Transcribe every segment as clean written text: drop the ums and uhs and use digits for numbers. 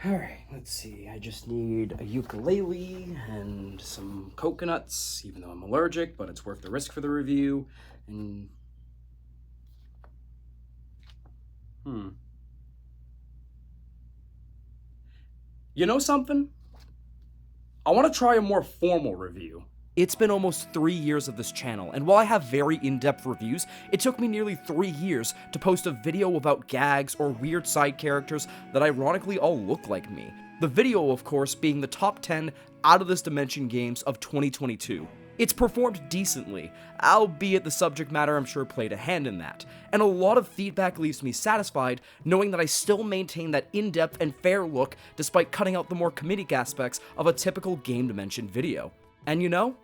Alright, let's see. I just need a ukulele and some coconuts, even though I'm allergic, but it's worth the risk for the review. And. You know something? I want to try a more formal review. It's been almost 3 years of this channel, and while I have very in-depth reviews, it took me nearly 3 years to post a video about gags or weird side characters that ironically all look like me. The video, of course, being the top 10 Out of This Dimension games of 2022. It's performed decently, albeit the subject matter I'm sure played a hand in that, and a lot of feedback leaves me satisfied knowing that I still maintain that in-depth and fair look despite cutting out the more comedic aspects of a typical Game Dimension video. And you know,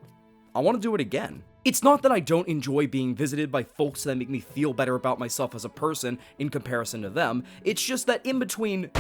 I want to do it again. It's not that I don't enjoy being visited by folks that make me feel better about myself as a person in comparison to them, it's just that in between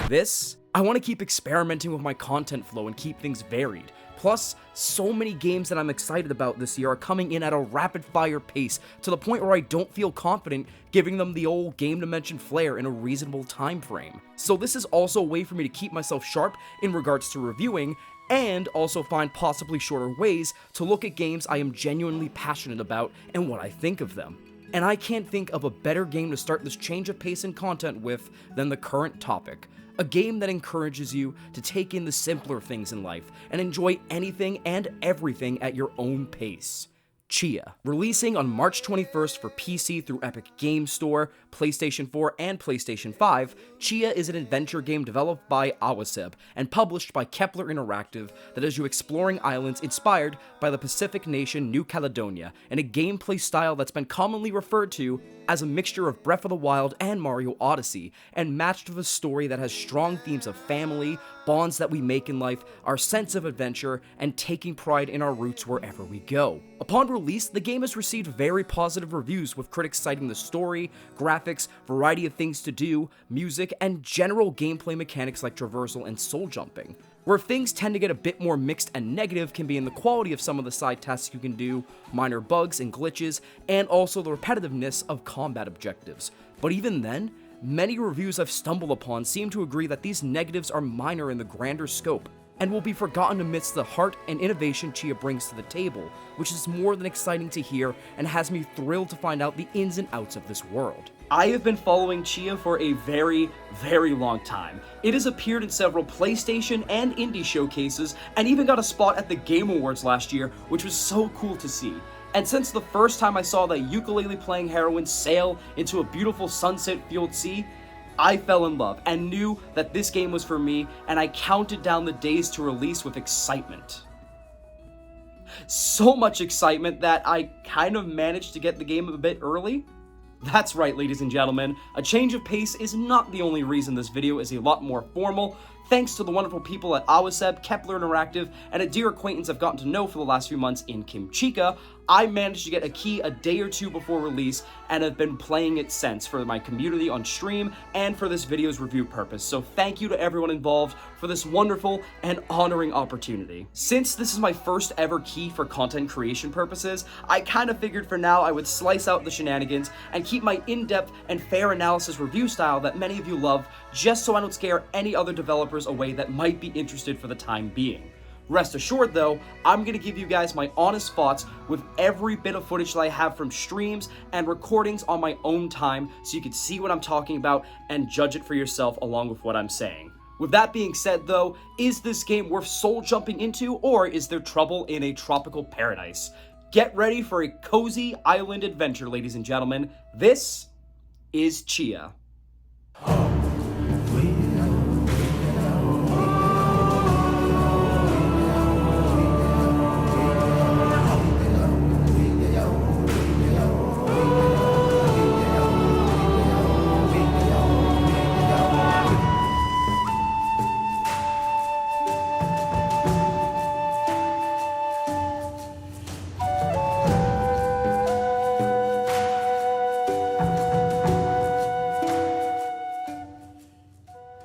this, I want to keep experimenting with my content flow and keep things varied. Plus, so many games that I'm excited about this year are coming in at a rapid-fire pace to the point where I don't feel confident giving them the old Game Dimension flair in a reasonable time frame. So this is also a way for me to keep myself sharp in regards to reviewing, and also find possibly shorter ways to look at games I am genuinely passionate about and what I think of them. And I can't think of a better game to start this change of pace and content with than the current topic. A game that encourages you to take in the simpler things in life and enjoy anything and everything at your own pace. Tchia. Releasing on March 21st for PC through Epic Games Store, PlayStation 4, and PlayStation 5, Tchia is an adventure game developed by Awaceb and published by Kepler Interactive that has you exploring islands inspired by the Pacific nation New Caledonia in a gameplay style that's been commonly referred to as a mixture of Breath of the Wild and Mario Odyssey, and matched with a story that has strong themes of family, bonds that we make in life, our sense of adventure, and taking pride in our roots wherever we go. Upon release, the game has received very positive reviews, with critics citing the story, graphics, variety of things to do, music, and general gameplay mechanics like traversal and soul jumping. Where things tend to get a bit more mixed and negative can be in the quality of some of the side tasks you can do, minor bugs and glitches, and also the repetitiveness of combat objectives. But even then, many reviews I've stumbled upon seem to agree that these negatives are minor in the grander scope, and will be forgotten amidst the heart and innovation Tchia brings to the table, which is more than exciting to hear and has me thrilled to find out the ins and outs of this world. I have been following Tchia for a very, very long time. It has appeared in several PlayStation and indie showcases, and even got a spot at the Game Awards last year, which was so cool to see. And since the first time I saw that ukulele playing heroine sail into a beautiful sunset-fueled sea, I fell in love and knew that this game was for me, and I counted down the days to release with excitement. So much excitement that I kind of managed to get the game a bit early. That's right, ladies and gentlemen, a change of pace is not the only reason this video is a lot more formal. Thanks to the wonderful people at Awaceb, Kepler Interactive, and a dear acquaintance I've gotten to know for the last few months in Kimchica, I managed to get a key a day or two before release and have been playing it since for my community on stream and for this video's review purpose. So thank you to everyone involved for this wonderful and honoring opportunity. Since this is my first ever key for content creation purposes, I kind of figured for now I would slice out the shenanigans and keep my in-depth and fair analysis review style that many of you love, just so I don't scare any other developers away that might be interested for the time being. Rest assured though, I'm going to give you guys my honest thoughts with every bit of footage that I have from streams and recordings on my own time, so you can see what I'm talking about and judge it for yourself along with what I'm saying. With that being said though, is this game worth soul jumping into, or is there trouble in a tropical paradise? Get ready for a cozy island adventure, ladies and gentlemen. This is Tchia.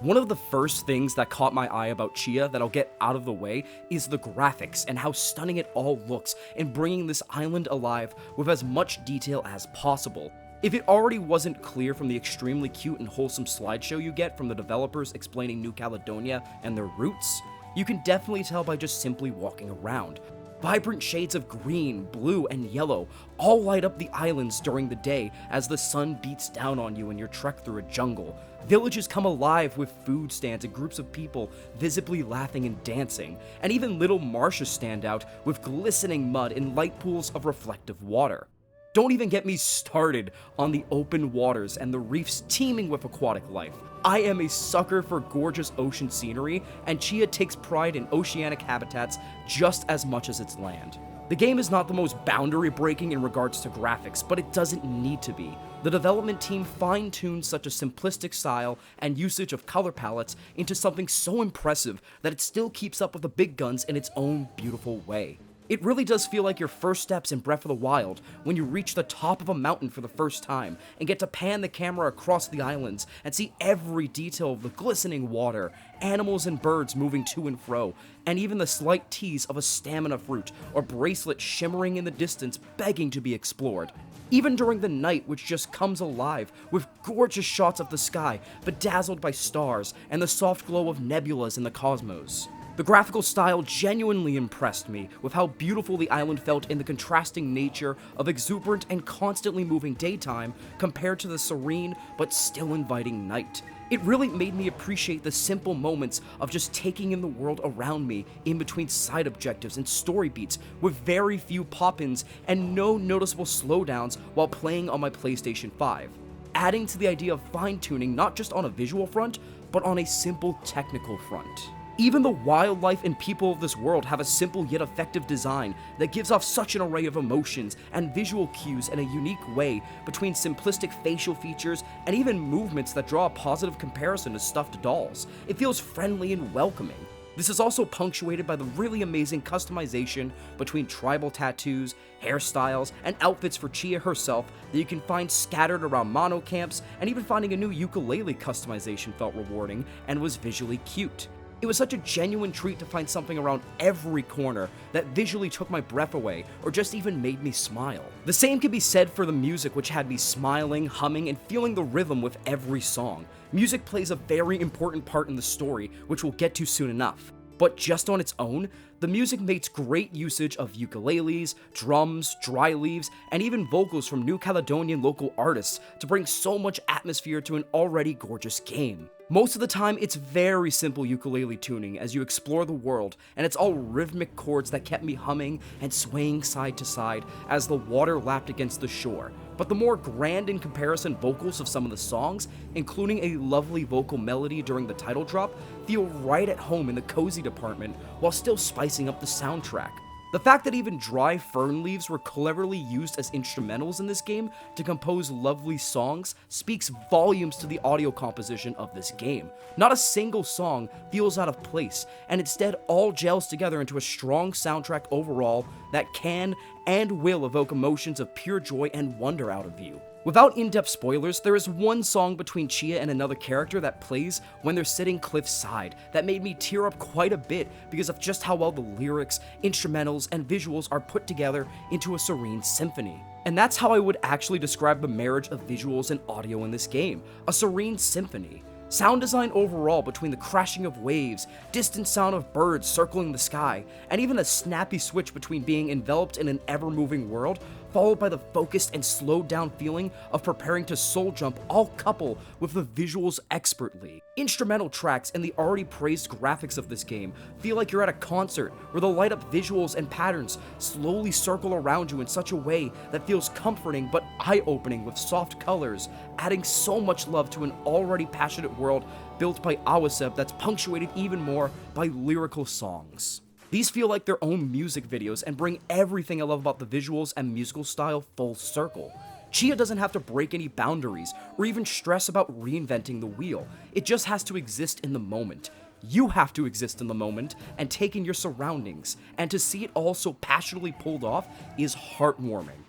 One of the first things that caught my eye about Tchia that I'll get out of the way is the graphics and how stunning it all looks in bringing this island alive with as much detail as possible. If it already wasn't clear from the extremely cute and wholesome slideshow you get from the developers explaining New Caledonia and their roots, you can definitely tell by just simply walking around. Vibrant shades of green, blue, and yellow all light up the islands during the day as the sun beats down on you in your trek through a jungle. Villages come alive with food stands and groups of people visibly laughing and dancing, and even little marshes stand out with glistening mud and light pools of reflective water. Don't even get me started on the open waters and the reefs teeming with aquatic life. I am a sucker for gorgeous ocean scenery, and Tchia takes pride in oceanic habitats just as much as its land. The game is not the most boundary-breaking in regards to graphics, but it doesn't need to be. The development team fine-tuned such a simplistic style and usage of color palettes into something so impressive that it still keeps up with the big guns in its own beautiful way. It really does feel like your first steps in Breath of the Wild when you reach the top of a mountain for the first time and get to pan the camera across the islands and see every detail of the glistening water, animals and birds moving to and fro, and even the slight tease of a stamina fruit or bracelet shimmering in the distance begging to be explored. Even during the night, which just comes alive with gorgeous shots of the sky bedazzled by stars and the soft glow of nebulas in the cosmos. The graphical style genuinely impressed me with how beautiful the island felt in the contrasting nature of exuberant and constantly moving daytime compared to the serene but still inviting night. It really made me appreciate the simple moments of just taking in the world around me in between side objectives and story beats with very few pop-ins and no noticeable slowdowns while playing on my PlayStation 5. Adding to the idea of fine-tuning not just on a visual front, but on a simple technical front. Even the wildlife and people of this world have a simple yet effective design that gives off such an array of emotions and visual cues in a unique way between simplistic facial features and even movements that draw a positive comparison to stuffed dolls. It feels friendly and welcoming. This is also punctuated by the really amazing customization between tribal tattoos, hairstyles, and outfits for Tchia herself that you can find scattered around mono camps, and even finding a new ukulele customization felt rewarding and was visually cute. It was such a genuine treat to find something around every corner that visually took my breath away or just even made me smile. The same can be said for the music, which had me smiling, humming, and feeling the rhythm with every song. Music plays a very important part in the story, which we'll get to soon enough. But just on its own, the music makes great usage of ukuleles, drums, dry leaves, and even vocals from New Caledonian local artists to bring so much atmosphere to an already gorgeous game. Most of the time, it's very simple ukulele tuning as you explore the world, and it's all rhythmic chords that kept me humming and swaying side to side as the water lapped against the shore. But the more grand in comparison vocals of some of the songs, including a lovely vocal melody during the title drop, feel right at home in the cozy department while still spicing up the soundtrack. The fact that even dry fern leaves were cleverly used as instrumentals in this game to compose lovely songs speaks volumes to the audio composition of this game. Not a single song feels out of place, and instead all gels together into a strong soundtrack overall that can and will evoke emotions of pure joy and wonder out of you. Without in-depth spoilers, there is one song between Tchia and another character that plays when they're sitting cliffside that made me tear up quite a bit because of just how well the lyrics, instrumentals, and visuals are put together into a serene symphony. And that's how I would actually describe the marriage of visuals and audio in this game, a serene symphony. Sound design overall between the crashing of waves, distant sound of birds circling the sky, and even a snappy switch between being enveloped in an ever-moving world, followed by the focused and slowed down feeling of preparing to soul jump, all couple with the visuals expertly. Instrumental tracks and the already praised graphics of this game feel like you're at a concert where the light up visuals and patterns slowly circle around you in such a way that feels comforting but eye-opening with soft colors, adding so much love to an already passionate world built by Awaceb that's punctuated even more by lyrical songs. These feel like their own music videos and bring everything I love about the visuals and musical style full circle. Tchia doesn't have to break any boundaries or even stress about reinventing the wheel. It just has to exist in the moment. You have to exist in the moment and take in your surroundings, and to see it all so passionately pulled off is heartwarming.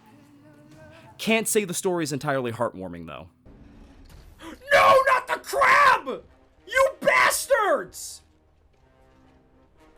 Can't say the story is entirely heartwarming though. No, not the crab! You bastards!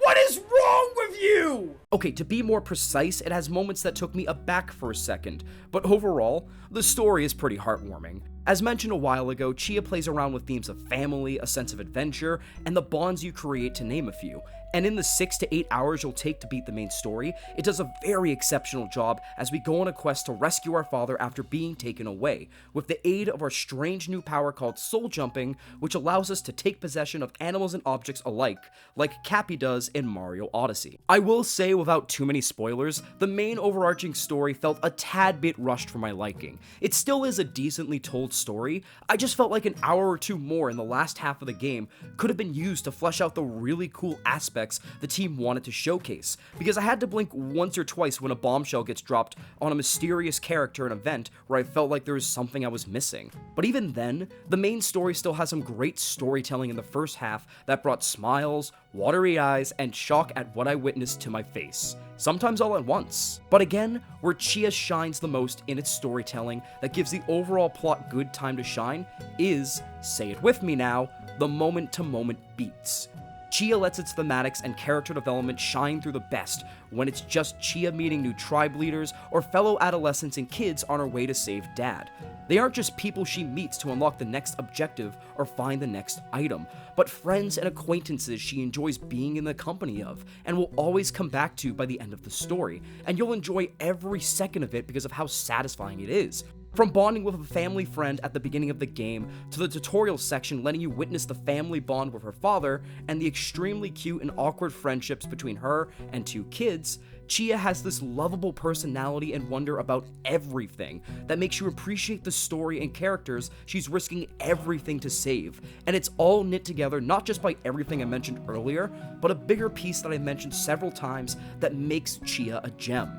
What is wrong with you? Okay, to be more precise, it has moments that took me aback for a second, but overall, the story is pretty heartwarming. As mentioned a while ago, Tchia plays around with themes of family, a sense of adventure, and the bonds you create, to name a few. And in the 6 to 8 hours you'll take to beat the main story, it does a very exceptional job as we go on a quest to rescue our father after being taken away, with the aid of our strange new power called soul jumping, which allows us to take possession of animals and objects alike, like Cappy does in Mario Odyssey. I will say, without too many spoilers, the main overarching story felt a tad bit rushed for my liking. It still is a decently told story, I just felt like an hour or two more in the last half of the game could have been used to flesh out the really cool aspects the team wanted to showcase, because I had to blink once or twice when a bombshell gets dropped on a mysterious character and event where I felt like there was something I was missing. But even then, the main story still has some great storytelling in the first half that brought smiles, watery eyes, and shock at what I witnessed to my face, sometimes all at once. But again, where Tchia shines the most in its storytelling that gives the overall plot good time to shine is, say it with me now, the moment-to-moment beats. Tchia lets its thematics and character development shine through the best when it's just Tchia meeting new tribe leaders or fellow adolescents and kids on her way to save Dad. They aren't just people she meets to unlock the next objective or find the next item, but friends and acquaintances she enjoys being in the company of and will always come back to by the end of the story, and you'll enjoy every second of it because of how satisfying it is. From bonding with a family friend at the beginning of the game, to the tutorial section letting you witness the family bond with her father, and the extremely cute and awkward friendships between her and two kids, Tchia has this lovable personality and wonder about everything that makes you appreciate the story and characters she's risking everything to save. And it's all knit together not just by everything I mentioned earlier, but a bigger piece that I mentioned several times that makes Tchia a gem: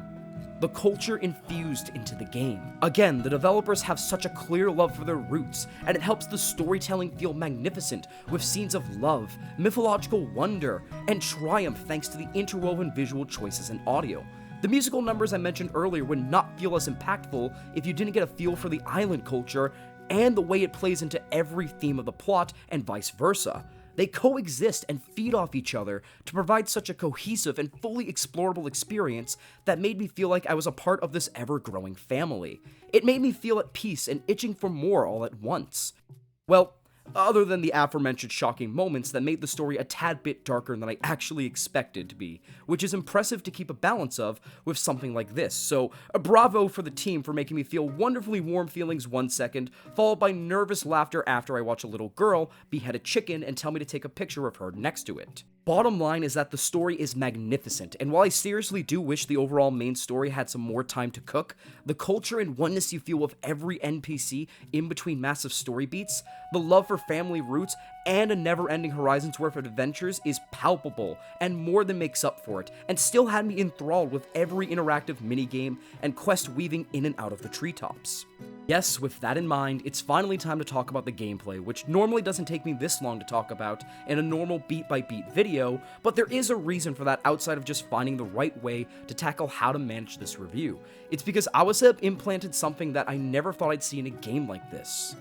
the culture infused into the game. Again, the developers have such a clear love for their roots, and it helps the storytelling feel magnificent with scenes of love, mythological wonder, and triumph thanks to the interwoven visual choices and audio. The musical numbers I mentioned earlier would not feel as impactful if you didn't get a feel for the island culture and the way it plays into every theme of the plot and vice versa. They coexist and feed off each other to provide such a cohesive and fully explorable experience that made me feel like I was a part of this ever-growing family. It made me feel at peace and itching for more all at once. Well, other than the aforementioned shocking moments that made the story a tad bit darker than I actually expected to be, which is impressive to keep a balance of with something like this. So, a bravo for the team for making me feel wonderfully warm feelings 1 second, followed by nervous laughter after I watch a little girl behead a chicken and tell me to take a picture of her next to it. Bottom line is that the story is magnificent, and while I seriously do wish the overall main story had some more time to cook, the culture and oneness you feel with every NPC in between massive story beats, the love for family roots, and a never-ending horizons worth of adventures is palpable and more than makes up for it, and still had me enthralled with every interactive minigame and quest weaving in and out of the treetops. Yes, with that in mind, it's finally time to talk about the gameplay, which normally doesn't take me this long to talk about in a normal beat-by-beat video, but there is a reason for that outside of just finding the right way to tackle how to manage this review. It's because Awaceb implanted something that I never thought I'd see in a game like this.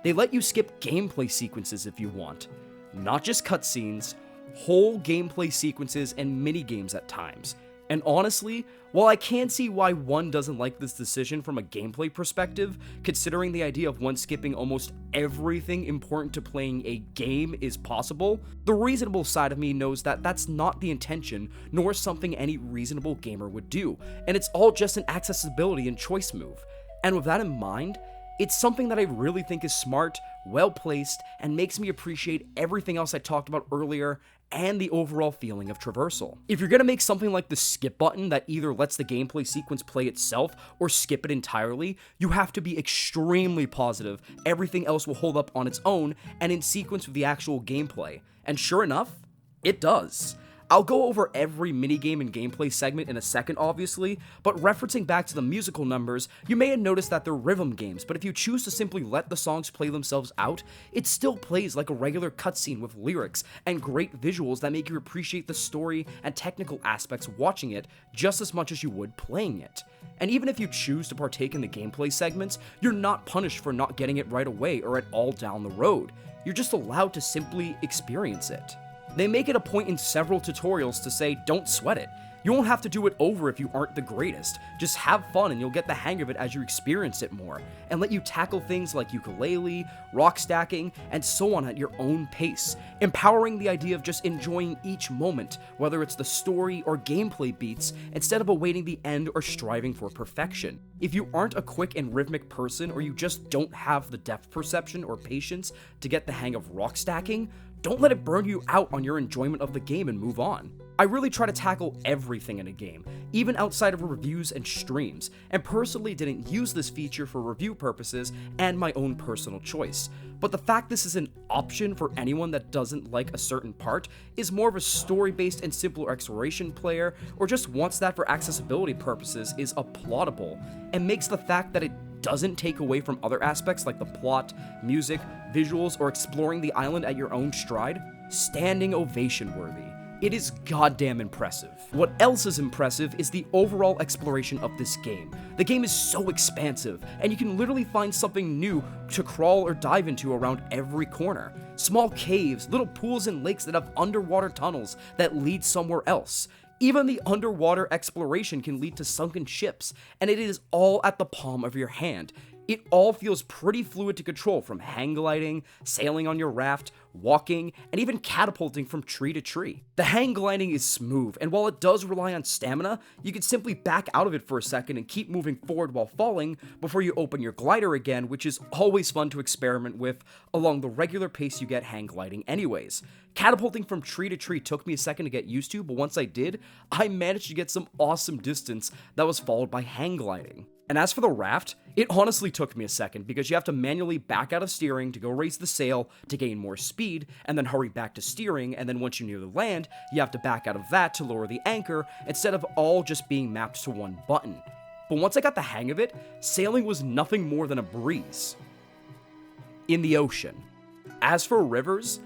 They let you skip gameplay sequences if you want. Not just cutscenes, whole gameplay sequences and minigames at times. And honestly, while I can see why one doesn't like this decision from a gameplay perspective, considering the idea of one skipping almost everything important to playing a game is possible, the reasonable side of me knows that that's not the intention, nor something any reasonable gamer would do, and it's all just an accessibility and choice move. And with that in mind, it's something that I really think is smart, well-placed, and makes me appreciate everything else I talked about earlier and the overall feeling of traversal. If you're gonna make something like the skip button that either lets the gameplay sequence play itself or skip it entirely, you have to be extremely positive everything else will hold up on its own and in sequence with the actual gameplay. And sure enough, it does. I'll go over every minigame and gameplay segment in a second, obviously, but referencing back to the musical numbers, you may have noticed that they're rhythm games, but if you choose to simply let the songs play themselves out, it still plays like a regular cutscene with lyrics and great visuals that make you appreciate the story and technical aspects watching it just as much as you would playing it. And even if you choose to partake in the gameplay segments, you're not punished for not getting it right away or at all down the road. You're just allowed to simply experience it. They make it a point in several tutorials to say don't sweat it. You won't have to do it over if you aren't the greatest. Just have fun and you'll get the hang of it as you experience it more, and let you tackle things like ukulele, rock stacking, and so on at your own pace, empowering the idea of just enjoying each moment, whether it's the story or gameplay beats, instead of awaiting the end or striving for perfection. If you aren't a quick and rhythmic person, or you just don't have the depth perception or patience to get the hang of rock stacking, don't let it burn you out on your enjoyment of the game and move on. I really try to tackle everything in a game, even outside of reviews and streams, and personally didn't use this feature for review purposes and my own personal choice. But the fact this is an option for anyone that doesn't like a certain part, is more of a story-based and simpler exploration player, or just wants that for accessibility purposes, is applaudable, and makes the fact that it doesn't take away from other aspects like the plot, music, visuals, or exploring the island at your own stride, standing ovation worthy. It is goddamn impressive. What else is impressive is the overall exploration of this game. The game is so expansive, and you can literally find something new to crawl or dive into around every corner. Small caves, little pools and lakes that have underwater tunnels that lead somewhere else. Even the underwater exploration can lead to sunken ships, and it is all at the palm of your hand. It all feels pretty fluid to control, from hang gliding, sailing on your raft, walking, and even catapulting from tree to tree. The hang gliding is smooth, and while it does rely on stamina, you can simply back out of it for a second and keep moving forward while falling before you open your glider again, which is always fun to experiment with along the regular pace you get hang gliding anyways. Catapulting from tree to tree took me a second to get used to, but once I did, I managed to get some awesome distance that was followed by hang gliding. And as for the raft, it honestly took me a second, because you have to manually back out of steering to go raise the sail to gain more speed, and then hurry back to steering, and then once you're near the land, you have to back out of that to lower the anchor, instead of all just being mapped to one button. But once I got the hang of it, sailing was nothing more than a breeze in the ocean. As for rivers,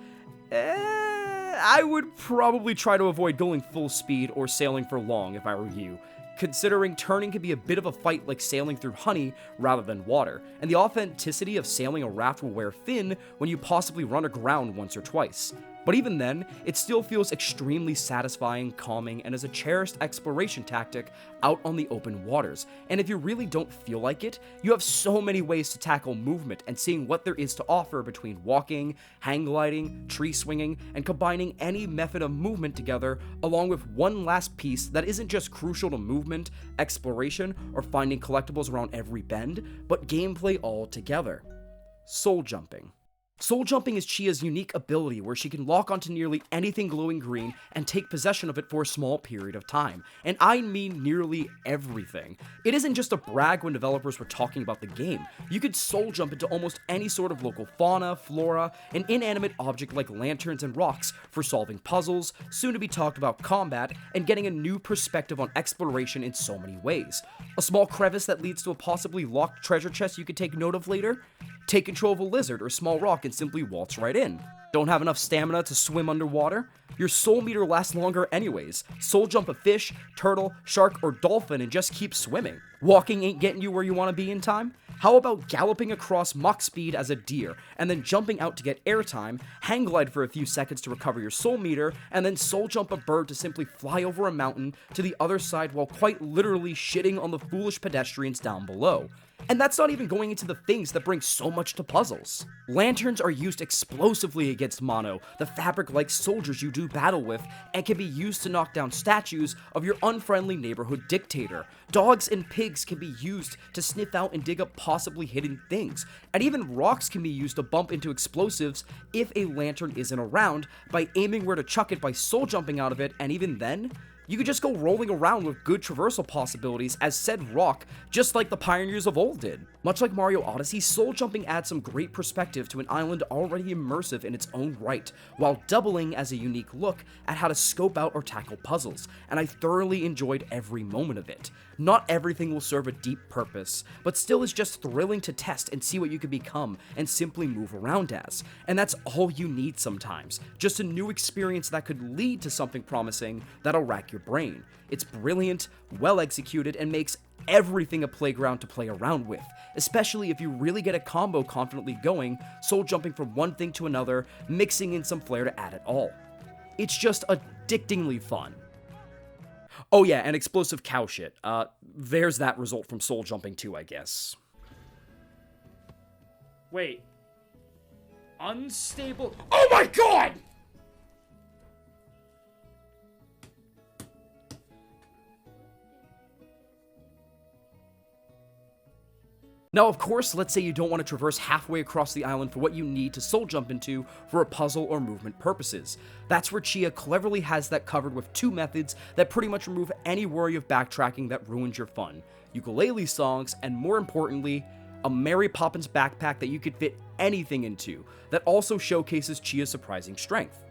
I would probably try to avoid going full speed or sailing for long if I were you, considering turning can be a bit of a fight like sailing through honey rather than water, and the authenticity of sailing a raft will wear thin when you possibly run aground once or twice. But even then, it still feels extremely satisfying, calming, and is a cherished exploration tactic out on the open waters. And if you really don't feel like it, you have so many ways to tackle movement and seeing what there is to offer between walking, hang gliding, tree swinging, and combining any method of movement together along with one last piece that isn't just crucial to movement, exploration, or finding collectibles around every bend, but gameplay altogether: soul jumping. Soul jumping is Tchia's unique ability where she can lock onto nearly anything glowing green and take possession of it for a small period of time. And I mean nearly everything. It isn't just a brag when developers were talking about the game. You could soul jump into almost any sort of local fauna, flora, an inanimate object like lanterns and rocks for solving puzzles, soon to be talked about combat, and getting a new perspective on exploration in so many ways. A small crevice that leads to a possibly locked treasure chest you could take note of later? Take control of a lizard or small rock and simply waltz right in. Don't have enough stamina to swim underwater? Your soul meter lasts longer anyways. Soul jump a fish, turtle, shark, or dolphin and just keep swimming. Walking ain't getting you where you want to be in time? How about galloping across Mach speed as a deer, and then jumping out to get airtime, hang glide for a few seconds to recover your soul meter, and then soul jump a bird to simply fly over a mountain to the other side while quite literally shitting on the foolish pedestrians down below. And that's not even going into the things that bring so much to puzzles. Lanterns are used explosively against mono, the fabric-like soldiers you do battle with, and can be used to knock down statues of your unfriendly neighborhood dictator. Dogs and pigs can be used to sniff out and dig up possibly hidden things, and even rocks can be used to bump into explosives if a lantern isn't around, by aiming where to chuck it by soul jumping out of it, and even then, you could just go rolling around with good traversal possibilities as said rock, just like the pioneers of old did. Much like Mario Odyssey, soul jumping adds some great perspective to an island already immersive in its own right, while doubling as a unique look at how to scope out or tackle puzzles, and I thoroughly enjoyed every moment of it. Not everything will serve a deep purpose, but still is just thrilling to test and see what you can become and simply move around as. And that's all you need sometimes, just a new experience that could lead to something promising that'll rack your brain. It's brilliant, well executed, and makes everything a playground to play around with, especially if you really get a combo confidently going, soul jumping from one thing to another, mixing in some flair to add it all. It's just addictingly fun. Oh yeah, and explosive cow shit. There's that result from soul jumping too, I guess. Wait. Unstable. Oh my god! Now, of course, let's say you don't want to traverse halfway across the island for what you need to soul jump into for a puzzle or movement purposes. That's where Tchia cleverly has that covered with 2 methods that pretty much remove any worry of backtracking that ruins your fun. Ukulele songs, and more importantly, a Mary Poppins backpack that you could fit anything into, that also showcases Tchia's surprising strength.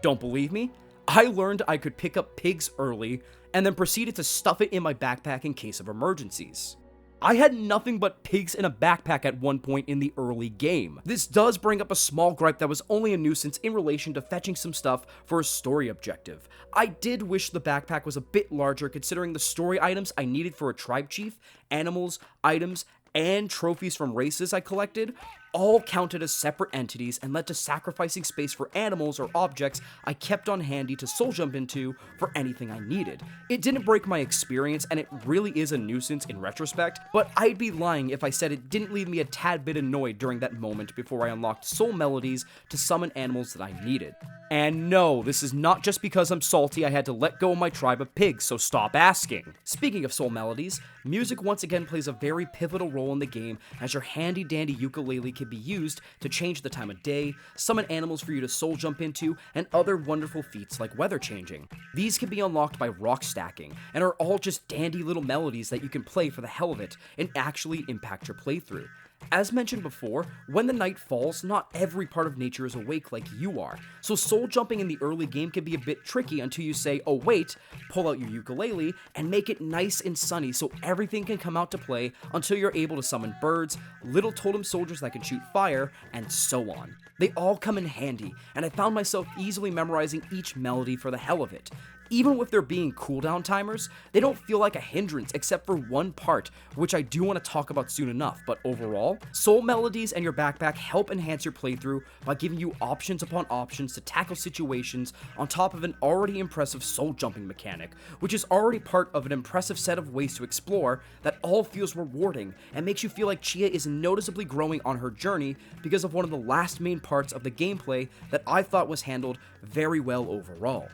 Don't believe me? I learned I could pick up pigs early, and then proceeded to stuff it in my backpack in case of emergencies. I had nothing but pigs in a backpack at one point in the early game. This does bring up a small gripe that was only a nuisance in relation to fetching some stuff for a story objective. I did wish the backpack was a bit larger considering the story items I needed for a tribe chief, animals, items, and trophies from races I collected all counted as separate entities and led to sacrificing space for animals or objects I kept on handy to soul jump into for anything I needed. It didn't break my experience, and it really is a nuisance in retrospect, but I'd be lying if I said it didn't leave me a tad bit annoyed during that moment before I unlocked soul melodies to summon animals that I needed. And no, this is not just because I'm salty I had to let go of my tribe of pigs, so stop asking. Speaking of soul melodies, music once again plays a very pivotal role in the game, as your handy dandy ukulele can be used to change the time of day, summon animals for you to soul jump into, and other wonderful feats like weather changing. These can be unlocked by rock stacking, and are all just dandy little melodies that you can play for the hell of it and actually impact your playthrough. As mentioned before, when the night falls, not every part of nature is awake like you are, so soul jumping in the early game can be a bit tricky until you say, oh wait, pull out your ukulele, and make it nice and sunny so everything can come out to play until you're able to summon birds, little totem soldiers that can shoot fire, and so on. They all come in handy, and I found myself easily memorizing each melody for the hell of it. Even with there being cooldown timers, they don't feel like a hindrance except for one part, which I do want to talk about soon enough, but overall, soul melodies and your backpack help enhance your playthrough by giving you options upon options to tackle situations on top of an already impressive soul jumping mechanic, which is already part of an impressive set of ways to explore that all feels rewarding and makes you feel like Tchia is noticeably growing on her journey because of one of the last main parts of the gameplay that I thought was handled very well overall.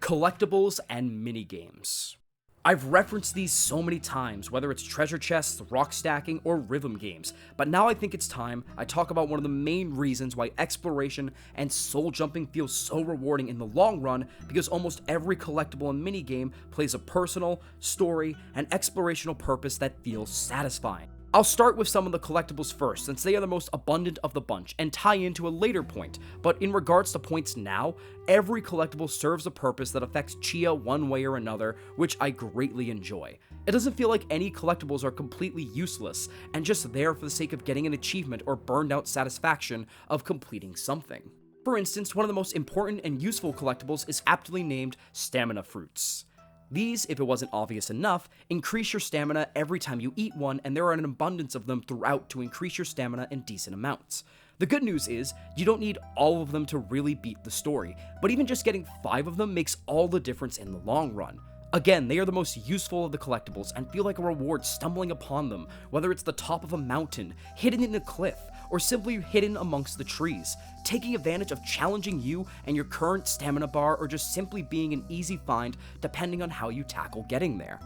Collectibles and minigames. I've referenced these so many times, whether it's treasure chests, rock stacking, or rhythm games, but now I think it's time I talk about one of the main reasons why exploration and soul jumping feels so rewarding in the long run, because almost every collectible and minigame plays a personal, story, and explorational purpose that feels satisfying. I'll start with some of the collectibles first, since they are the most abundant of the bunch, and tie into a later point, but in regards to points now, every collectible serves a purpose that affects Tchia one way or another, which I greatly enjoy. It doesn't feel like any collectibles are completely useless, and just there for the sake of getting an achievement or burned out satisfaction of completing something. For instance, one of the most important and useful collectibles is aptly named Stamina Fruits. These, if it wasn't obvious enough, increase your stamina every time you eat one, and there are an abundance of them throughout to increase your stamina in decent amounts. The good news is, you don't need all of them to really beat the story, but even just getting 5 of them makes all the difference in the long run. Again, they are the most useful of the collectibles and feel like a reward stumbling upon them, whether it's the top of a mountain, hidden in a cliff, or simply hidden amongst the trees, taking advantage of challenging you and your current stamina bar, or just simply being an easy find depending on how you tackle getting there.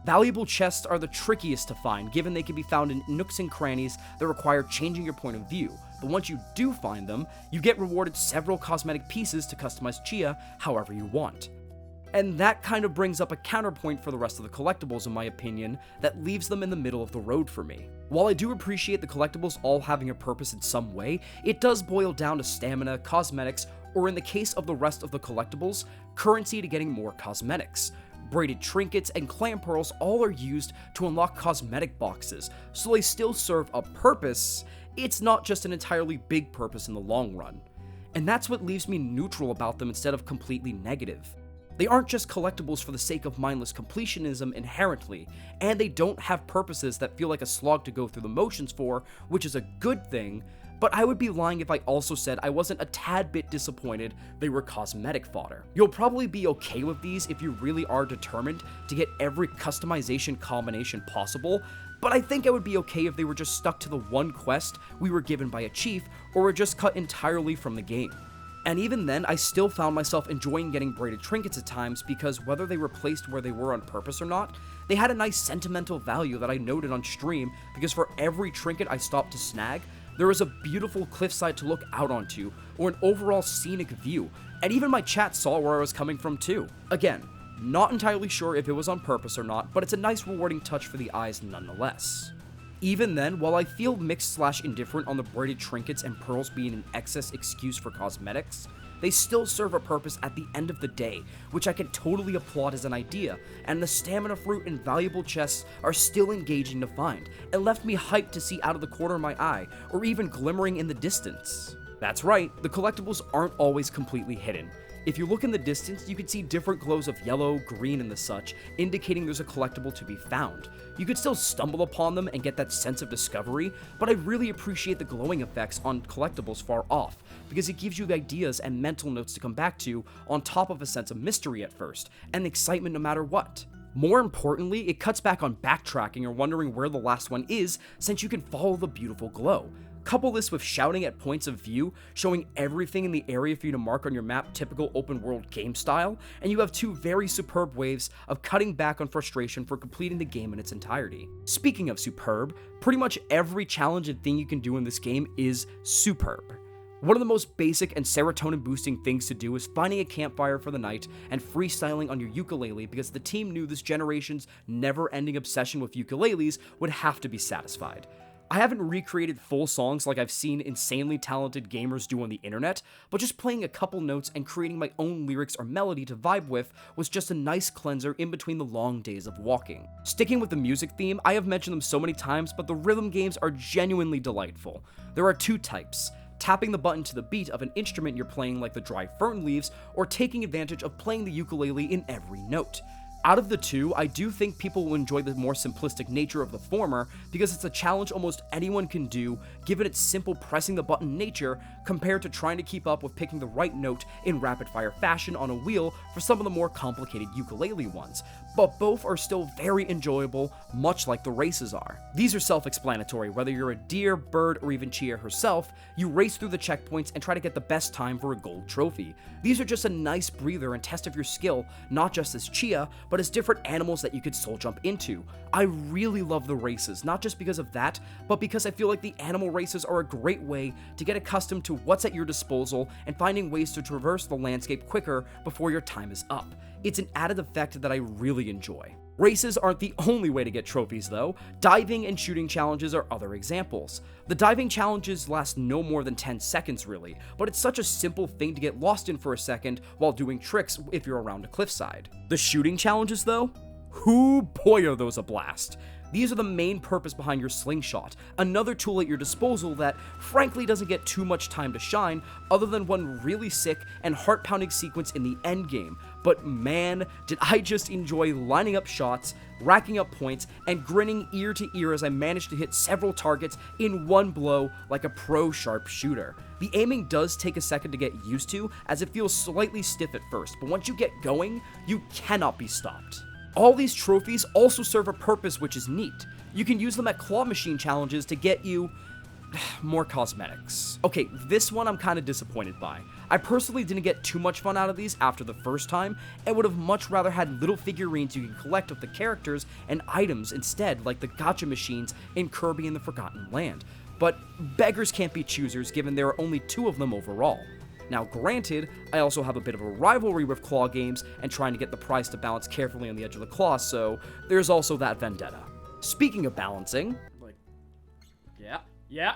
Valuable chests are the trickiest to find, given they can be found in nooks and crannies that require changing your point of view, but once you do find them, you get rewarded several cosmetic pieces to customize Tchia however you want. And that kind of brings up a counterpoint for the rest of the collectibles, in my opinion, that leaves them in the middle of the road for me. While I do appreciate the collectibles all having a purpose in some way, it does boil down to stamina, cosmetics, or in the case of the rest of the collectibles, currency to getting more cosmetics. Braided trinkets and clam pearls all are used to unlock cosmetic boxes, so they still serve a purpose. It's not just an entirely big purpose in the long run. And that's what leaves me neutral about them instead of completely negative. They aren't just collectibles for the sake of mindless completionism inherently, and they don't have purposes that feel like a slog to go through the motions for, which is a good thing, but I would be lying if I also said I wasn't a tad bit disappointed they were cosmetic fodder. You'll probably be okay with these if you really are determined to get every customization combination possible, but I think I would be okay if they were just stuck to the one quest we were given by a chief, or were just cut entirely from the game. And even then, I still found myself enjoying getting braided trinkets at times because whether they were placed where they were on purpose or not, they had a nice sentimental value that I noted on stream because for every trinket I stopped to snag, there was a beautiful cliffside to look out onto, or an overall scenic view, and even my chat saw where I was coming from too. Again, not entirely sure if it was on purpose or not, but it's a nice rewarding touch for the eyes nonetheless. Even then, while I feel mixed/indifferent on the braided trinkets and pearls being an excess excuse for cosmetics, they still serve a purpose at the end of the day, which I can totally applaud as an idea, and the stamina fruit and valuable chests are still engaging to find, and left me hyped to see out of the corner of my eye, or even glimmering in the distance. That's right, the collectibles aren't always completely hidden. If you look in the distance, you can see different glows of yellow, green, and the such, indicating there's a collectible to be found. You could still stumble upon them and get that sense of discovery, but I really appreciate the glowing effects on collectibles far off, because it gives you ideas and mental notes to come back to, on top of a sense of mystery at first, and excitement no matter what. More importantly, it cuts back on backtracking or wondering where the last one is, since you can follow the beautiful glow. Couple this with shouting at points of view, showing everything in the area for you to mark on your map, typical open world game style, and you have two very superb ways of cutting back on frustration for completing the game in its entirety. Speaking of superb, pretty much every challenge and thing you can do in this game is superb. One of the most basic and serotonin boosting things to do is finding a campfire for the night and freestyling on your ukulele, because the team knew this generation's never-ending obsession with ukuleles would have to be satisfied. I haven't recreated full songs like I've seen insanely talented gamers do on the internet, but just playing a couple notes and creating my own lyrics or melody to vibe with was just a nice cleanser in between the long days of walking. Sticking with the music theme, I have mentioned them so many times, but the rhythm games are genuinely delightful. There are two types: tapping the button to the beat of an instrument you're playing like the dry fern leaves, or taking advantage of playing the ukulele in every note. Out of the two, I do think people will enjoy the more simplistic nature of the former, because it's a challenge almost anyone can do given its simple pressing the button nature, compared to trying to keep up with picking the right note in rapid fire fashion on a wheel for some of the more complicated ukulele ones, but both are still very enjoyable, much like the races are. These are self-explanatory. Whether you're a deer, bird, or even Tchia herself, you race through the checkpoints and try to get the best time for a gold trophy. These are just a nice breather and test of your skill, not just as Tchia, but as different animals that you could soul jump into. I really love the races, not just because of that, but because I feel like the animal races are a great way to get accustomed to what's at your disposal and finding ways to traverse the landscape quicker before your time is up. It's an added effect that I really enjoy. Races aren't the only way to get trophies though. Diving and shooting challenges are other examples. The diving challenges last no more than 10 seconds really, but it's such a simple thing to get lost in for a second while doing tricks if you're around a cliffside. The shooting challenges though? Hoo boy are those a blast. These are the main purpose behind your slingshot, another tool at your disposal that frankly doesn't get too much time to shine other than one really sick and heart-pounding sequence in the endgame, but man, did I just enjoy lining up shots, racking up points, and grinning ear to ear as I managed to hit several targets in one blow like a pro sharpshooter. The aiming does take a second to get used to, as it feels slightly stiff at first, but once you get going, you cannot be stopped. All these trophies also serve a purpose, which is neat. You can use them at claw machine challenges to get you more cosmetics. Okay, this one I'm kind of disappointed by. I personally didn't get too much fun out of these after the first time, and would have much rather had little figurines you can collect of the characters and items instead, like the gacha machines in Kirby and the Forgotten Land. But beggars can't be choosers, given there are only 2 of them overall. Now granted, I also have a bit of a rivalry with claw games and trying to get the prize to balance carefully on the edge of the claw, so there's also that vendetta. Speaking of balancing,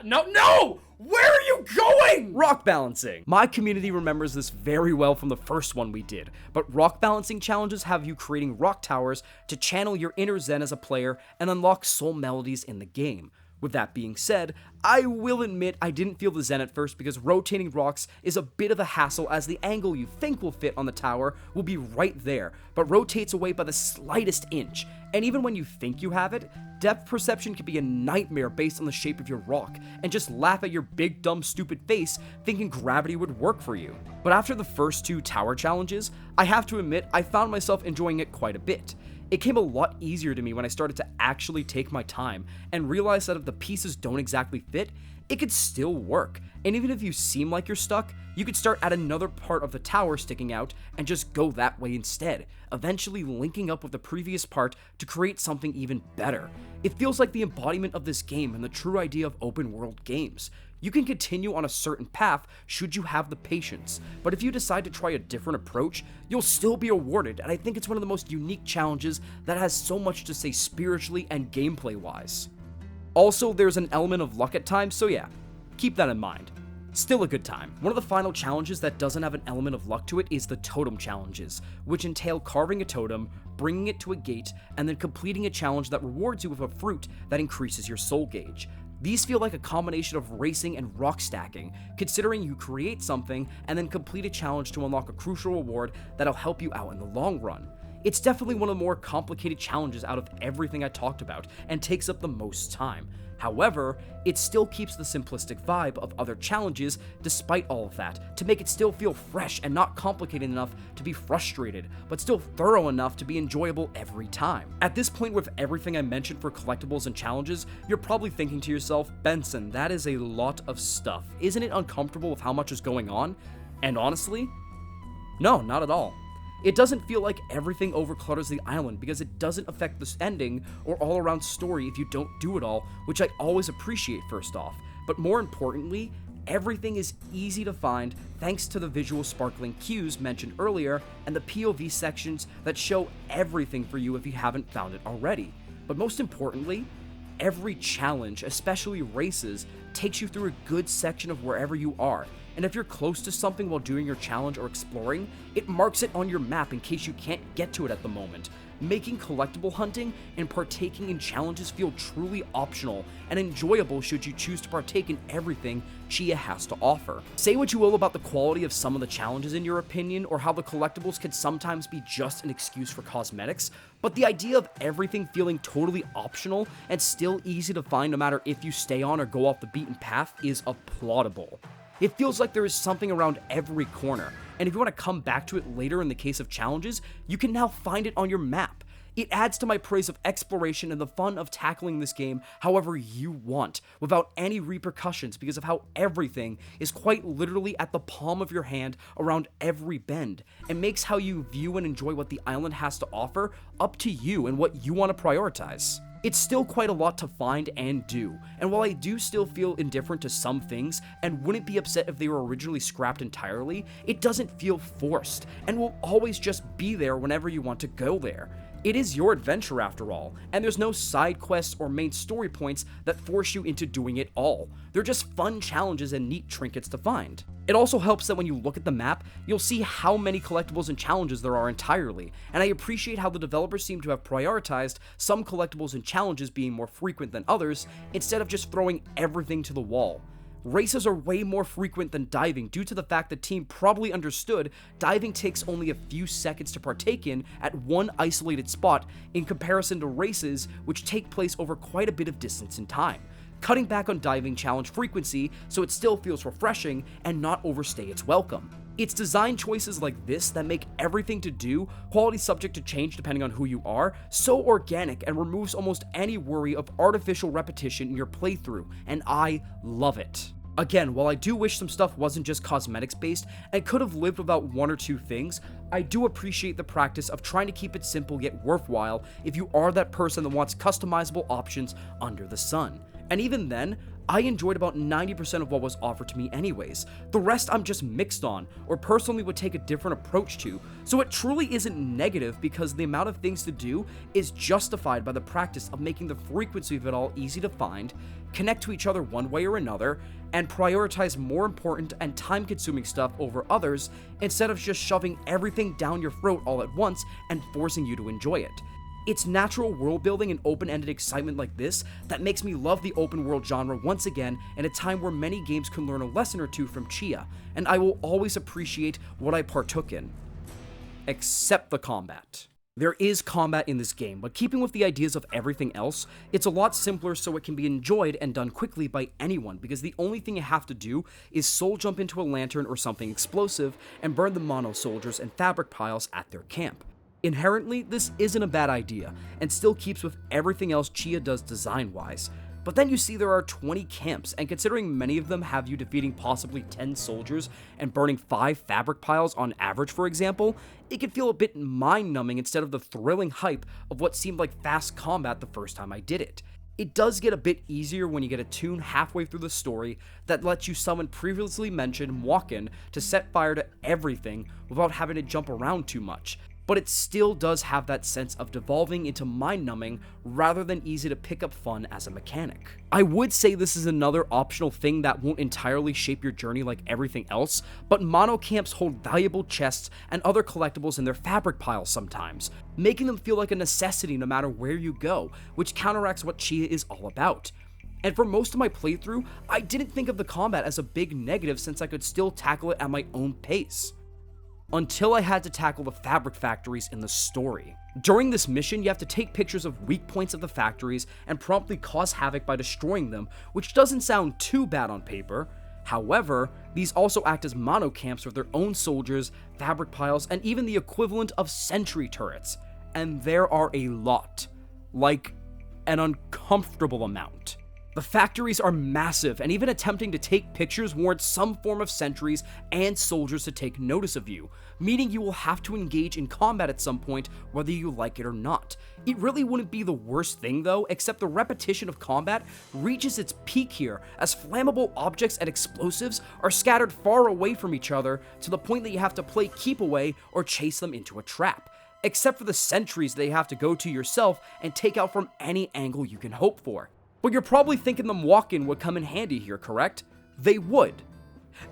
no! Where are you going? Rock balancing. My community remembers this very well from the first one we did, but rock balancing challenges have you creating rock towers to channel your inner zen as a player and unlock soul melodies in the game. With that being said, I will admit I didn't feel the zen at first because rotating rocks is a bit of a hassle, as the angle you think will fit on the tower will be right there, but rotates away by the slightest inch. And even when you think you have it, depth perception can be a nightmare based on the shape of your rock, and just laugh at your big dumb stupid face thinking gravity would work for you. But after the first 2 tower challenges, I have to admit I found myself enjoying it quite a bit. It came a lot easier to me when I started to actually take my time and realize that if the pieces don't exactly fit, it could still work. And even if you seem like you're stuck, you could start at another part of the tower sticking out and just go that way instead, eventually linking up with the previous part to create something even better. It feels like the embodiment of this game and the true idea of open world games. You can continue on a certain path should you have the patience, but if you decide to try a different approach, you'll still be rewarded, and I think it's one of the most unique challenges that has so much to say spiritually and gameplay wise. Also, there's an element of luck at times, so yeah, keep that in mind. Still a good time. One of the final challenges that doesn't have an element of luck to it is the totem challenges, which entail carving a totem, bringing it to a gate, and then completing a challenge that rewards you with a fruit that increases your soul gauge. These feel like a combination of racing and rock stacking, considering you create something and then complete a challenge to unlock a crucial reward that'll help you out in the long run. It's definitely one of the more complicated challenges out of everything I talked about and takes up the most time. However, it still keeps the simplistic vibe of other challenges despite all of that, to make it still feel fresh and not complicated enough to be frustrated, but still thorough enough to be enjoyable every time. At this point, with everything I mentioned for collectibles and challenges, you're probably thinking to yourself, Benson, that is a lot of stuff. Isn't it uncomfortable with how much is going on? And honestly, no, not at all. It doesn't feel like everything overclutters the island because it doesn't affect the ending or all-around story if you don't do it all, which I always appreciate first off. But more importantly, everything is easy to find thanks to the visual sparkling cues mentioned earlier and the POV sections that show everything for you if you haven't found it already. But most importantly, every challenge, especially races, takes you through a good section of wherever you are. And if you're close to something while doing your challenge or exploring, it marks it on your map in case you can't get to it at the moment, making collectible hunting and partaking in challenges feel truly optional and enjoyable should you choose to partake in everything Tchia has to offer. Say what you will about the quality of some of the challenges in your opinion, or how the collectibles can sometimes be just an excuse for cosmetics, but the idea of everything feeling totally optional and still easy to find no matter if you stay on or go off the beaten path is applaudable. It feels like there is something around every corner, and if you want to come back to it later in the case of challenges, you can now find it on your map. It adds to my praise of exploration and the fun of tackling this game however you want, without any repercussions because of how everything is quite literally at the palm of your hand around every bend, and makes how you view and enjoy what the island has to offer up to you and what you want to prioritize. It's still quite a lot to find and do, and while I do still feel indifferent to some things and wouldn't be upset if they were originally scrapped entirely, it doesn't feel forced and will always just be there whenever you want to go there. It is your adventure after all, and there's no side quests or main story points that force you into doing it all. They're just fun challenges and neat trinkets to find. It also helps that when you look at the map, you'll see how many collectibles and challenges there are entirely, and I appreciate how the developers seem to have prioritized some collectibles and challenges being more frequent than others, instead of just throwing everything to the wall. Races are way more frequent than diving due to the fact the team probably understood diving takes only a few seconds to partake in at one isolated spot in comparison to races which take place over quite a bit of distance in time, cutting back on diving challenge frequency so it still feels refreshing and not overstay its welcome. It's design choices like this that make everything to do, quality subject to change depending on who you are, so organic and removes almost any worry of artificial repetition in your playthrough, and I love it. Again, while I do wish some stuff wasn't just cosmetics based and could have lived without one or two things, I do appreciate the practice of trying to keep it simple yet worthwhile if you are that person that wants customizable options under the sun. And even then, I enjoyed about 90% of what was offered to me anyways. The rest I'm just mixed on, or personally would take a different approach to, so it truly isn't negative because the amount of things to do is justified by the practice of making the frequency of it all easy to find, connect to each other one way or another, and prioritize more important and time-consuming stuff over others instead of just shoving everything down your throat all at once and forcing you to enjoy it. It's natural world building and open-ended excitement like this that makes me love the open world genre once again in a time where many games can learn a lesson or two from Tchia, and I will always appreciate what I partook in. Except the combat. There is combat in this game, but keeping with the ideas of everything else, it's a lot simpler so it can be enjoyed and done quickly by anyone, because the only thing you have to do is soul jump into a lantern or something explosive and burn the mono soldiers and fabric piles at their camp. Inherently, this isn't a bad idea, and still keeps with everything else Tchia does design-wise. But then you see there are 20 camps, and considering many of them have you defeating possibly 10 soldiers and burning 5 fabric piles on average, for example, it can feel a bit mind-numbing instead of the thrilling hype of what seemed like fast combat the first time I did it. It does get a bit easier when you get a tune halfway through the story that lets you summon previously mentioned Walken to set fire to everything without having to jump around too much. But it still does have that sense of devolving into mind-numbing rather than easy to pick up fun as a mechanic. I would say this is another optional thing that won't entirely shape your journey like everything else, but mono camps hold valuable chests and other collectibles in their fabric piles sometimes, making them feel like a necessity no matter where you go, which counteracts what Tchia is all about. And for most of my playthrough, I didn't think of the combat as a big negative since I could still tackle it at my own pace. Until I had to tackle the fabric factories in the story. During this mission, you have to take pictures of weak points of the factories and promptly cause havoc by destroying them, which doesn't sound too bad on paper. However, these also act as mono camps with their own soldiers, fabric piles, and even the equivalent of sentry turrets. And there are a lot. Like, an uncomfortable amount. The factories are massive, and even attempting to take pictures warrants some form of sentries and soldiers to take notice of you, meaning you will have to engage in combat at some point whether you like it or not. It really wouldn't be the worst thing though, except the repetition of combat reaches its peak here, as flammable objects and explosives are scattered far away from each other to the point that you have to play keep away or chase them into a trap. Except for the sentries that you have to go to yourself and take out from any angle you can hope for. But you're probably thinking them walk-in would come in handy here, correct? They would.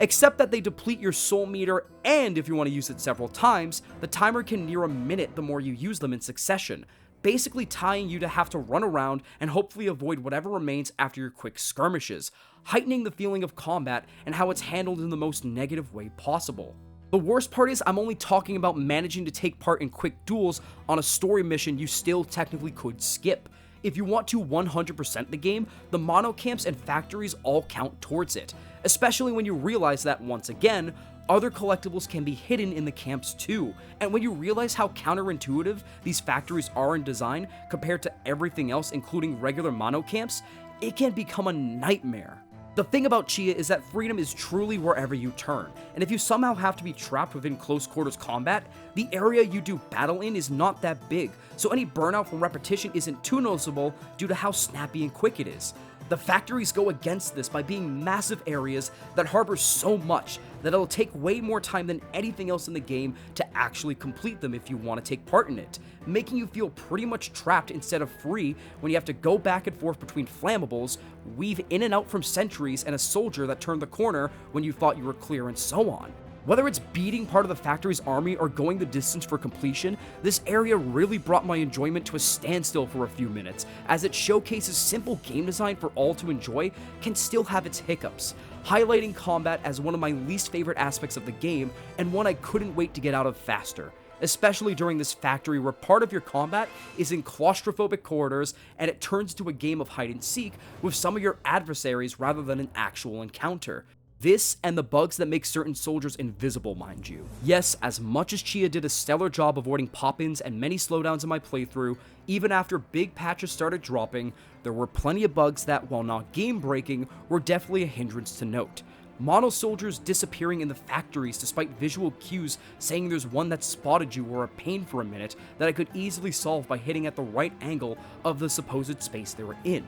Except that they deplete your soul meter, and if you want to use it several times, the timer can near a minute the more you use them in succession, basically tying you to have to run around and hopefully avoid whatever remains after your quick skirmishes, heightening the feeling of combat and how it's handled in the most negative way possible. The worst part is I'm only talking about managing to take part in quick duels on a story mission you still technically could skip. If you want to 100% the game, the mono camps and factories all count towards it, especially when you realize that, once again, other collectibles can be hidden in the camps too, and when you realize how counterintuitive these factories are in design compared to everything else including regular mono camps, it can become a nightmare. The thing about Tchia is that freedom is truly wherever you turn, and if you somehow have to be trapped within close quarters combat, the area you do battle in is not that big, so any burnout from repetition isn't too noticeable due to how snappy and quick it is. The factories go against this by being massive areas that harbor so much that it'll take way more time than anything else in the game to actually complete them if you want to take part in it, making you feel pretty much trapped instead of free when you have to go back and forth between flammables, weave in and out from sentries and a soldier that turned the corner when you thought you were clear, and so on. Whether it's beating part of the factory's army or going the distance for completion, this area really brought my enjoyment to a standstill for a few minutes, as it showcases simple game design for all to enjoy can still have its hiccups, highlighting combat as one of my least favorite aspects of the game and one I couldn't wait to get out of faster, especially during this factory where part of your combat is in claustrophobic corridors and it turns into a game of hide and seek with some of your adversaries rather than an actual encounter. This and the bugs that make certain soldiers invisible, mind you. Yes, as much as Tchia did a stellar job avoiding pop-ins and many slowdowns in my playthrough, even after big patches started dropping, there were plenty of bugs that, while not game-breaking, were definitely a hindrance to note. Mono soldiers disappearing in the factories despite visual cues saying there's one that spotted you were a pain for a minute that I could easily solve by hitting at the right angle of the supposed space they were in.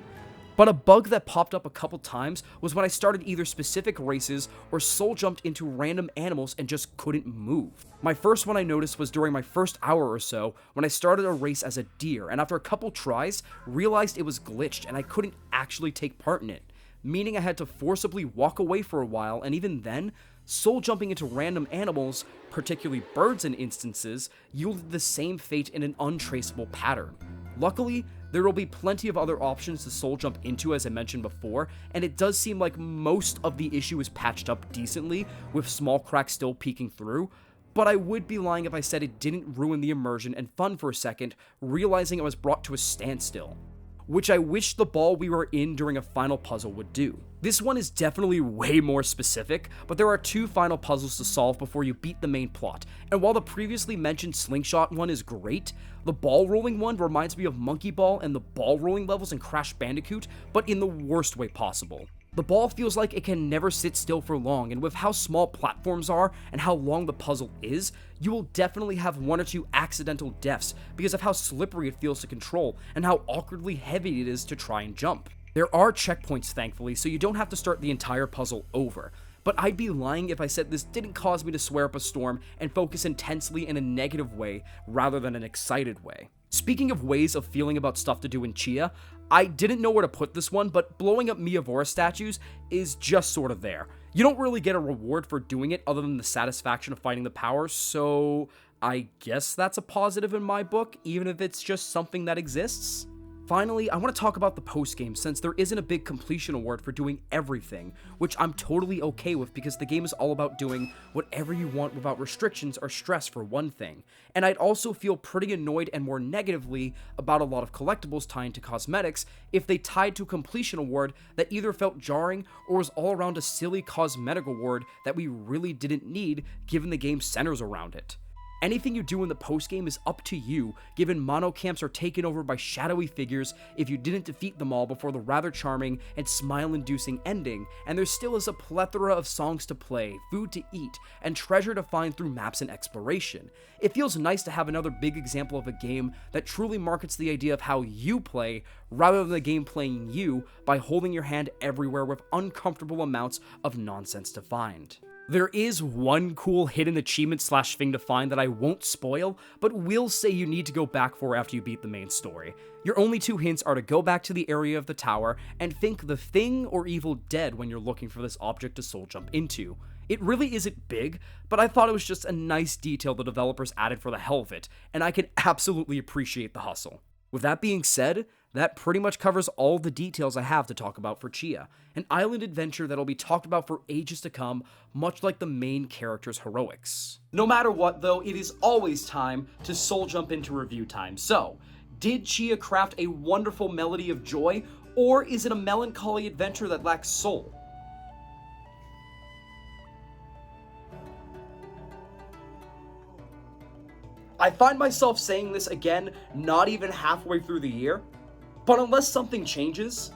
But a bug that popped up a couple times was when I started either specific races or soul jumped into random animals and just couldn't move. My first one I noticed was during my first hour or so when I started a race as a deer, and after a couple tries, realized it was glitched and I couldn't actually take part in it. meaning I had to forcibly walk away for a while, and even then, soul jumping into random animals, particularly birds in instances, yielded the same fate in an untraceable pattern. Luckily, there will be plenty of other options to soul jump into, as I mentioned before, and it does seem like most of the issue is patched up decently, with small cracks still peeking through, but I would be lying if I said it didn't ruin the immersion and fun for a second, realizing it was brought to a standstill, which I wish the ball we were in during a final puzzle would do. This one is definitely way more specific, but there are 2 final puzzles to solve before you beat the main plot, and while the previously mentioned slingshot one is great, the ball rolling one reminds me of Monkey Ball and the ball rolling levels in Crash Bandicoot, but in the worst way possible. The ball feels like it can never sit still for long, and with how small platforms are and how long the puzzle is, you will definitely have 1 or 2 accidental deaths because of how slippery it feels to control and how awkwardly heavy it is to try and jump. There are checkpoints, thankfully, so you don't have to start the entire puzzle over, but I'd be lying if I said this didn't cause me to swear up a storm and focus intensely in a negative way rather than an excited way. Speaking of ways of feeling about stuff to do in Tchia, I didn't know where to put this one, but blowing up Miyavora statues is just sort of there. You don't really get a reward for doing it other than the satisfaction of fighting the power, so I guess that's a positive in my book, even if it's just something that exists. Finally, I want to talk about the post-game, since there isn't a big completion award for doing everything, which I'm totally okay with because the game is all about doing whatever you want without restrictions or stress, for one thing. And I'd also feel pretty annoyed and more negatively about a lot of collectibles tying to cosmetics if they tied to a completion award that either felt jarring or was all around a silly cosmetic award that we really didn't need given the game centers around it. Anything you do in the postgame is up to you, given monocamps are taken over by shadowy figures if you didn't defeat them all before the rather charming and smile-inducing ending, and there still is a plethora of songs to play, food to eat, and treasure to find through maps and exploration. It feels nice to have another big example of a game that truly markets the idea of how you play, rather than the game playing you by holding your hand everywhere with uncomfortable amounts of nonsense to find. There is one cool hidden achievement slash thing to find that I won't spoil, but will say you need to go back for after you beat the main story. Your only 2 hints are to go back to the area of the tower and think the thing or evil dead when you're looking for this object to soul jump into. It really isn't big, but I thought it was just a nice detail the developers added for the hell of it, and I can absolutely appreciate the hustle. With that being said, that pretty much covers all the details I have to talk about for Tchia, an island adventure that'll be talked about for ages to come, much like the main character's heroics. No matter what, though, it is always time to soul jump into review time. So, did Tchia craft a wonderful melody of joy, or is it a melancholy adventure that lacks soul? I find myself saying this again not even halfway through the year, but unless something changes,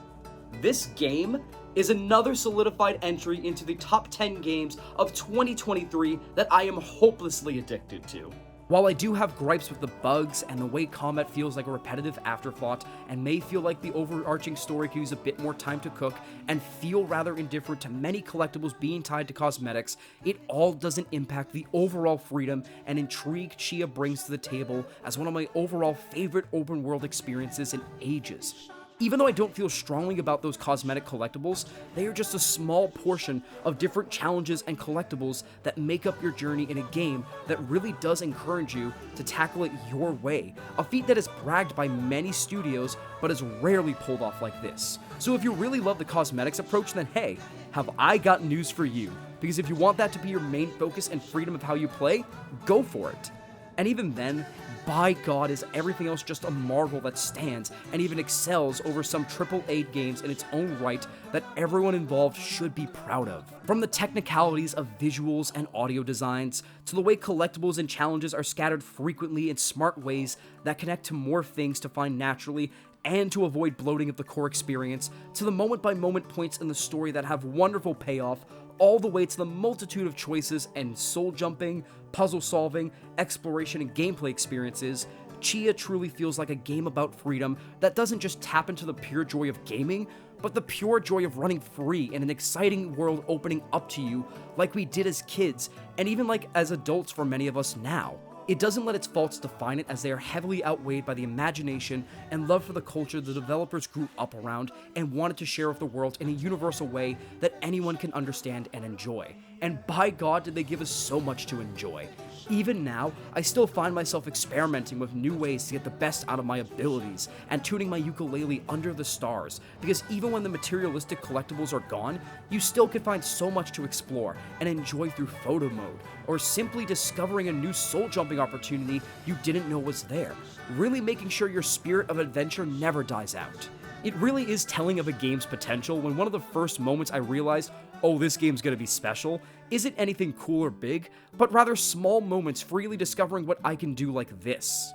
this game is another solidified entry into the top 10 games of 2023 that I am hopelessly addicted to. While I do have gripes with the bugs and the way combat feels like a repetitive afterthought and may feel like the overarching story could use a bit more time to cook and feel rather indifferent to many collectibles being tied to cosmetics, it all doesn't impact the overall freedom and intrigue Tchia brings to the table as one of my overall favorite open world experiences in ages. Even though I don't feel strongly about those cosmetic collectibles, they are just a small portion of different challenges and collectibles that make up your journey in a game that really does encourage you to tackle it your way, a feat that is bragged by many studios but is rarely pulled off like this. So if you really love the cosmetics approach, then hey, have I got news for you, because if you want that to be your main focus and freedom of how you play, go for it. And even then, by God, is everything else just a marvel that stands and even excels over some AAA games in its own right that everyone involved should be proud of. From the technicalities of visuals and audio designs, to the way collectibles and challenges are scattered frequently in smart ways that connect to more things to find naturally and to avoid bloating of the core experience, to the moment-by-moment points in the story that have wonderful payoff, all the way to the multitude of choices and soul jumping, puzzle solving, exploration, and gameplay experiences, Tchia truly feels like a game about freedom that doesn't just tap into the pure joy of gaming, but the pure joy of running free in an exciting world opening up to you like we did as kids, and even like as adults for many of us now. It doesn't let its faults define it, as they are heavily outweighed by the imagination and love for the culture the developers grew up around and wanted to share with the world in a universal way that anyone can understand and enjoy. And by God, did they give us so much to enjoy. Even now, I still find myself experimenting with new ways to get the best out of my abilities and tuning my ukulele under the stars, because even when the materialistic collectibles are gone, you still can find so much to explore and enjoy through photo mode, or simply discovering a new soul jumping opportunity you didn't know was there, really making sure your spirit of adventure never dies out. It really is telling of a game's potential when one of the first moments I realized, oh, this game's gonna be special, isn't anything cool or big, but rather small moments freely discovering what I can do like this.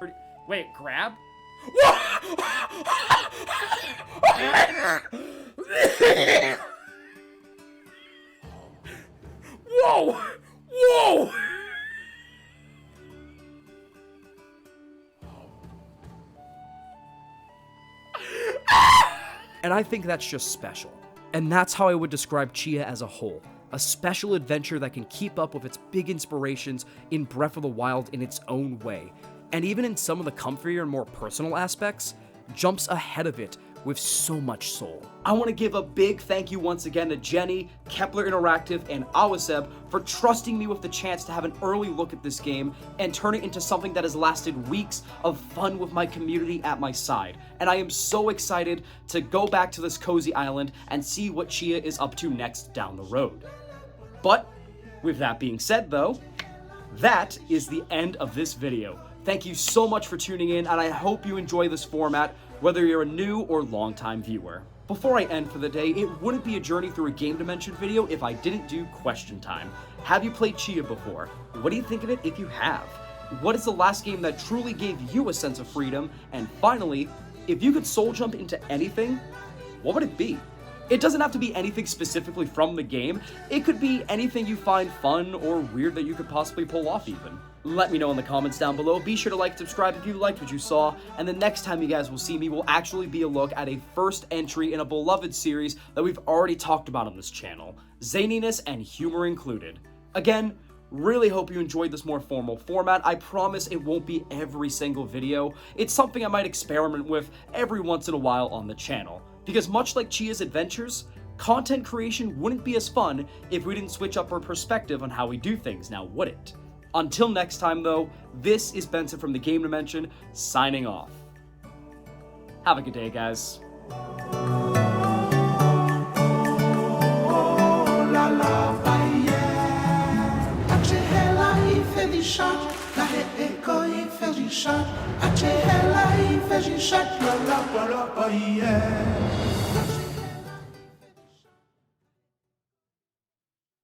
Wait, grab? Whoa! Whoa! And I think that's just special. And that's how I would describe Tchia as a whole. A special adventure that can keep up with its big inspirations in Breath of the Wild in its own way. And even in some of the comfier and more personal aspects, jumps ahead of it with so much soul. I want to give a big thank you once again to Jenny, Kepler Interactive, and Awaceb for trusting me with the chance to have an early look at this game and turn it into something that has lasted weeks of fun with my community at my side. And I am so excited to go back to this cozy island and see what Tchia is up to next down the road. But with that being said though, that is the end of this video. Thank you so much for tuning in, and I hope you enjoy this format, whether you're a new or longtime viewer. Before I end for the day, it wouldn't be a journey through a game dimension video if I didn't do question time. Have you played Tchia before? What do you think of it if you have? What is the last game that truly gave you a sense of freedom? And finally, if you could soul jump into anything, what would it be? It doesn't have to be anything specifically from the game. It could be anything you find fun or weird that you could possibly pull off even. Let me know in the comments down below. Be sure to like and subscribe if you liked what you saw, and the next time you guys will see me will actually be a look at a first entry in a beloved series that we've already talked about on this channel, zaniness and humor included. Again, really hope you enjoyed this more formal format. I promise it won't be every single video. It's something I might experiment with every once in a while on the channel, because much like Tchia's adventures, content creation wouldn't be as fun if we didn't switch up our perspective on how we do things, now would it? Until next time though, this is Benson from the Game Dimension, signing off. Have a good day, guys. Shot, I tell her, I fetch shot, la la la la, yeah.